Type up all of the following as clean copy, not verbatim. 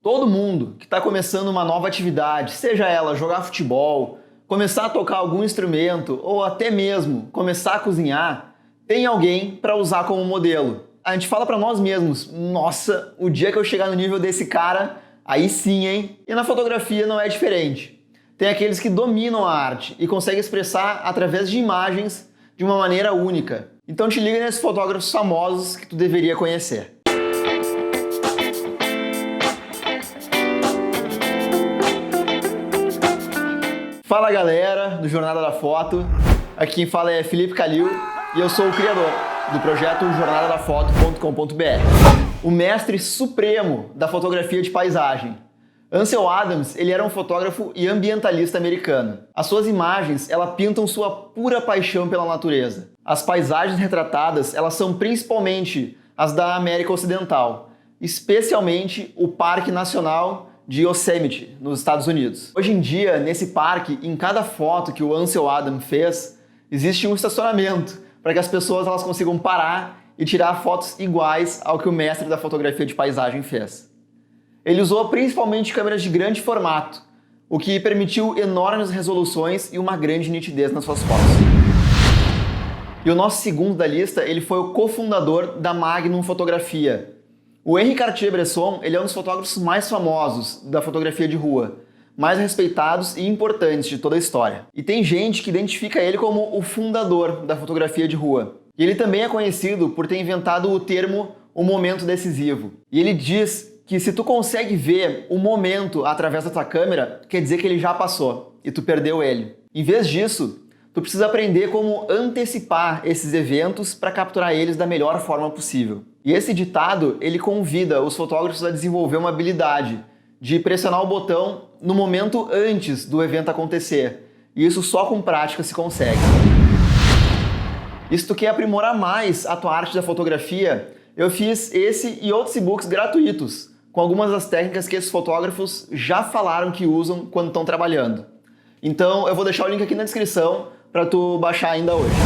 Todo mundo que está começando uma nova atividade, seja ela jogar futebol, começar a tocar algum instrumento ou até mesmo começar a cozinhar, tem alguém para usar como modelo. A gente fala para nós mesmos, nossa, o dia que eu chegar no nível desse cara, aí sim, hein? E na fotografia não é diferente. Tem aqueles que dominam a arte e conseguem expressar através de imagens de uma maneira única. Então te liga nesses fotógrafos famosos que tu deveria conhecer. Fala galera do Jornada da Foto, aqui quem fala é Felipe Calil e eu sou o criador do projeto jornadadafoto.com.br, o mestre supremo da fotografia de paisagem. Ansel Adams, ele era um fotógrafo e ambientalista americano. As suas imagens, elas pintam sua pura paixão pela natureza. As paisagens retratadas, elas são principalmente as da América Ocidental, especialmente o Parque Nacional de Yosemite, nos Estados Unidos. Hoje em dia, nesse parque, em cada foto que o Ansel Adams fez, existe um estacionamento para que as pessoas elas consigam parar e tirar fotos iguais ao que o mestre da fotografia de paisagem fez. Ele usou principalmente câmeras de grande formato, o que permitiu enormes resoluções e uma grande nitidez nas suas fotos. E o nosso segundo da lista, ele foi o cofundador da Magnum Fotografia. O Henri Cartier-Bresson, ele é um dos fotógrafos mais famosos da fotografia de rua, mais respeitados e importantes de toda a história. E tem gente que identifica ele como o fundador da fotografia de rua. E ele também é conhecido por ter inventado o termo "o momento decisivo". E ele diz que se tu consegue ver o momento através da tua câmera, quer dizer que ele já passou e tu perdeu ele. Em vez disso, tu precisa aprender como antecipar esses eventos para capturar eles da melhor forma possível. E esse ditado, ele convida os fotógrafos a desenvolver uma habilidade de pressionar o botão no momento antes do evento acontecer. E isso só com prática se consegue. E se tu quer aprimorar mais a tua arte da fotografia, eu fiz esse e outros e-books gratuitos, com algumas das técnicas que esses fotógrafos já falaram que usam quando estão trabalhando. Então eu vou deixar o link aqui na descrição para tu baixar ainda hoje.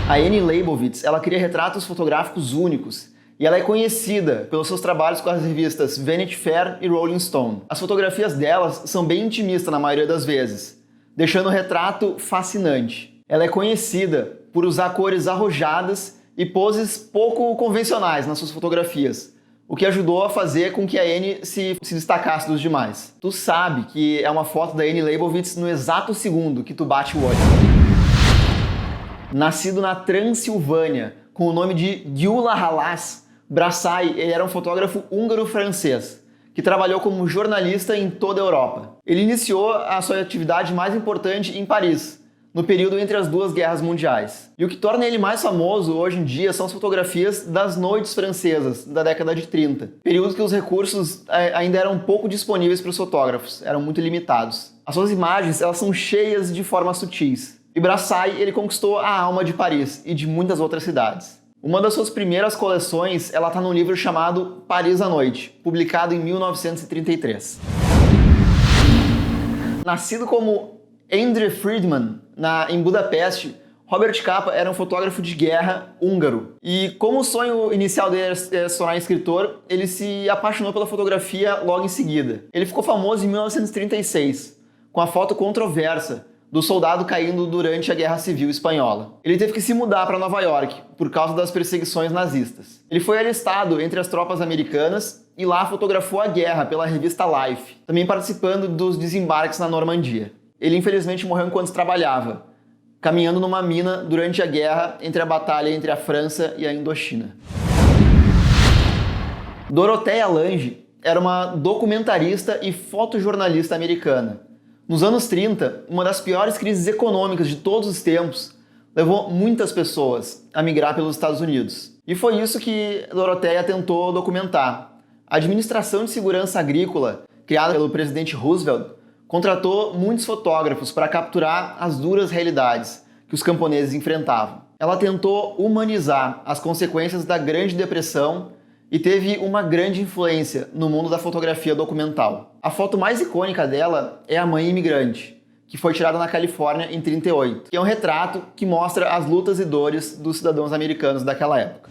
A Annie Leibovitz, ela cria retratos fotográficos únicos e ela é conhecida pelos seus trabalhos com as revistas Vanity Fair e Rolling Stone. As fotografias delas são bem intimistas na maioria das vezes, deixando o retrato fascinante. Ela é conhecida por usar cores arrojadas e poses pouco convencionais nas suas fotografias, o que ajudou a fazer com que a Annie se destacasse dos demais. Tu sabe que é uma foto da Annie Leibovitz no exato segundo que tu bate o olho. Nascido na Transilvânia, com o nome de Gyula Halas, Brassai ele era um fotógrafo húngaro-francês, que trabalhou como jornalista em toda a Europa. Ele iniciou a sua atividade mais importante em Paris, no período entre as duas guerras mundiais. E o que torna ele mais famoso hoje em dia são as fotografias das noites francesas, da década de 30, período que os recursos ainda eram pouco disponíveis para os fotógrafos, eram muito limitados. As suas imagens elas são cheias de formas sutis. E Brassai ele conquistou a alma de Paris e de muitas outras cidades. Uma das suas primeiras coleções ela está num livro chamado Paris à Noite, publicado em 1933. Nascido como Endre Friedman em Budapeste, Robert Capa era um fotógrafo de guerra húngaro. E como o sonho inicial dele era se tornar escritor, ele se apaixonou pela fotografia logo em seguida. Ele ficou famoso em 1936, com a foto controversa do soldado caindo durante a Guerra Civil Espanhola. Ele teve que se mudar para Nova York por causa das perseguições nazistas. Ele foi alistado entre as tropas americanas e lá fotografou a guerra pela revista Life, também participando dos desembarques na Normandia. Ele infelizmente morreu enquanto trabalhava, caminhando numa mina durante a guerra entre a batalha entre a França e a Indochina. Dorothea Lange era uma documentarista e fotojornalista americana. Nos anos 30, uma das piores crises econômicas de todos os tempos levou muitas pessoas a migrar pelos Estados Unidos. E foi isso que Dorothea tentou documentar. A Administração de Segurança Agrícola, criada pelo presidente Roosevelt, contratou muitos fotógrafos para capturar as duras realidades que os camponeses enfrentavam. Ela tentou humanizar as consequências da Grande Depressão e teve uma grande influência no mundo da fotografia documental. A foto mais icônica dela é A Mãe Imigrante, que foi tirada na Califórnia em 1938, que é um retrato que mostra as lutas e dores dos cidadãos americanos daquela época.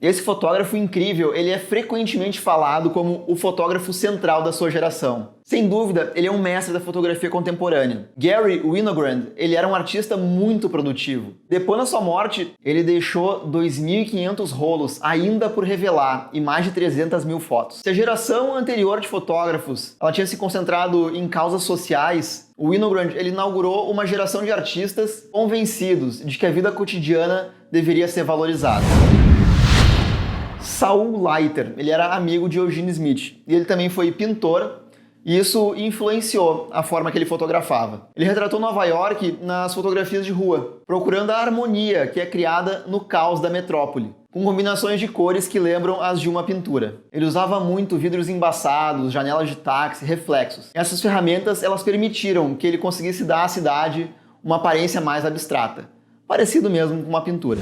Esse fotógrafo incrível, ele é frequentemente falado como o fotógrafo central da sua geração. Sem dúvida, ele é um mestre da fotografia contemporânea. Garry Winogrand, ele era um artista muito produtivo. Depois da sua morte, ele deixou 2.500 rolos ainda por revelar e mais de 300 mil fotos. Se a geração anterior de fotógrafos ela tinha se concentrado em causas sociais, o Winogrand ele inaugurou uma geração de artistas convencidos de que a vida cotidiana deveria ser valorizada. Saul Leiter, ele era amigo de Eugene Smith e ele também foi pintor e isso influenciou a forma que ele fotografava. Ele retratou Nova York nas fotografias de rua, procurando a harmonia que é criada no caos da metrópole, com combinações de cores que lembram as de uma pintura. Ele usava muito vidros embaçados, janelas de táxi, reflexos. Essas ferramentas elas permitiram que ele conseguisse dar à cidade uma aparência mais abstrata, parecido mesmo com uma pintura.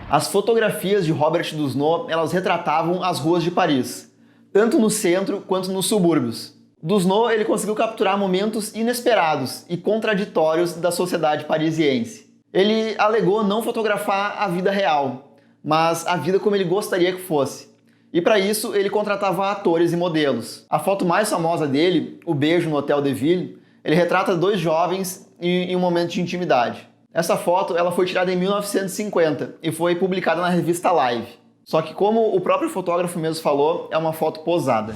As fotografias de Robert Dusnot, elas retratavam as ruas de Paris, tanto no centro quanto nos subúrbios. Dusnot ele conseguiu capturar momentos inesperados e contraditórios da sociedade parisiense. Ele alegou não fotografar a vida real, mas a vida como ele gostaria que fosse. E para isso ele contratava atores e modelos. A foto mais famosa dele, o beijo no Hotel de Ville, ele retrata dois jovens em um momento de intimidade. Essa foto ela foi tirada em 1950 e foi publicada na revista Live. Só que, como o próprio fotógrafo mesmo falou, é uma foto posada.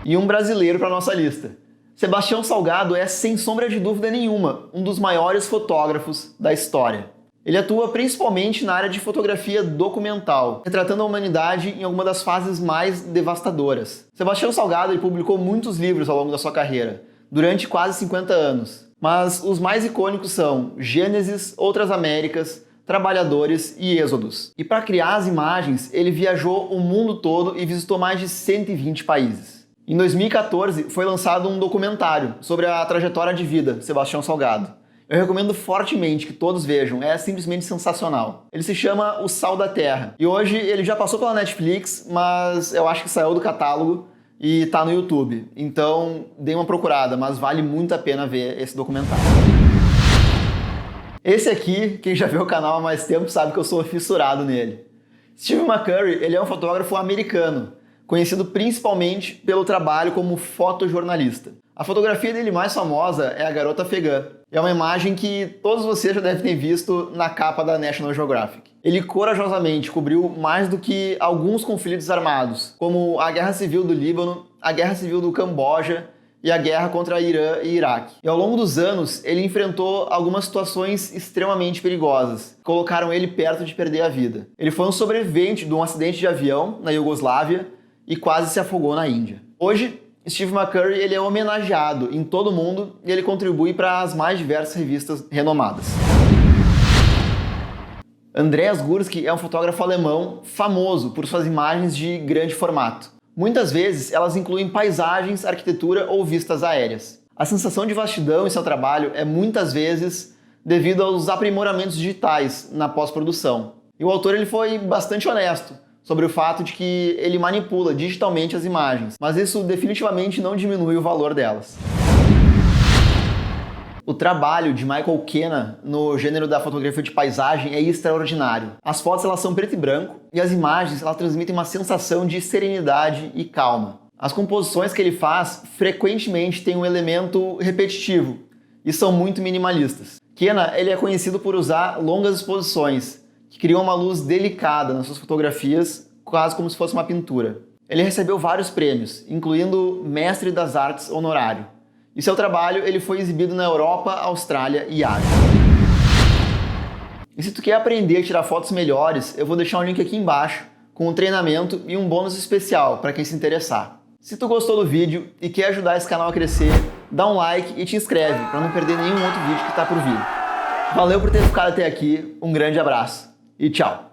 E um brasileiro para nossa lista. Sebastião Salgado é, sem sombra de dúvida nenhuma, um dos maiores fotógrafos da história. Ele atua principalmente na área de fotografia documental, retratando a humanidade em alguma das fases mais devastadoras. Sebastião Salgado ele publicou muitos livros ao longo da sua carreira, durante quase 50 anos. Mas os mais icônicos são Gênesis, Outras Américas, Trabalhadores e Êxodos. E para criar as imagens, ele viajou o mundo todo e visitou mais de 120 países. Em 2014, foi lançado um documentário sobre a trajetória de vida de Sebastião Salgado. Eu recomendo fortemente que todos vejam, é simplesmente sensacional. Ele se chama O Sal da Terra. E hoje ele já passou pela Netflix, mas eu acho que saiu do catálogo e tá no YouTube. Então, dê uma procurada, mas vale muito a pena ver esse documentário. Esse aqui, quem já viu o canal há mais tempo sabe que eu sou fissurado nele. Steve McCurry, ele é um fotógrafo americano, conhecido principalmente pelo trabalho como fotojornalista. A fotografia dele mais famosa é a Garota Afegã. É uma imagem que todos vocês já devem ter visto na capa da National Geographic. Ele corajosamente cobriu mais do que alguns conflitos armados, como a Guerra Civil do Líbano, a Guerra Civil do Camboja e a guerra contra Irã e Iraque. E ao longo dos anos, ele enfrentou algumas situações extremamente perigosas, que colocaram ele perto de perder a vida. Ele foi um sobrevivente de um acidente de avião na Iugoslávia e quase se afogou na Índia. Hoje, Steve McCurry ele é homenageado em todo o mundo e ele contribui para as mais diversas revistas renomadas. Andreas Gursky é um fotógrafo alemão famoso por suas imagens de grande formato. Muitas vezes elas incluem paisagens, arquitetura ou vistas aéreas. A sensação de vastidão em seu trabalho é muitas vezes devido aos aprimoramentos digitais na pós-produção. E o autor ele foi bastante honesto sobre o fato de que ele manipula digitalmente as imagens, mas isso definitivamente não diminui o valor delas. O trabalho de Michael Kenna no gênero da fotografia de paisagem é extraordinário. As fotos elas são preto e branco e as imagens elas transmitem uma sensação de serenidade e calma. As composições que ele faz frequentemente têm um elemento repetitivo e são muito minimalistas. Kenna ele é conhecido por usar longas exposições que criam uma luz delicada nas suas fotografias, quase como se fosse uma pintura. Ele recebeu vários prêmios, incluindo Mestre das Artes honorário. E seu trabalho ele foi exibido na Europa, Austrália e Ásia. E se tu quer aprender a tirar fotos melhores, eu vou deixar um link aqui embaixo com um treinamento e um bônus especial para quem se interessar. Se tu gostou do vídeo e quer ajudar esse canal a crescer, dá um like e te inscreve para não perder nenhum outro vídeo que está por vir. Valeu por ter ficado até aqui, um grande abraço e tchau!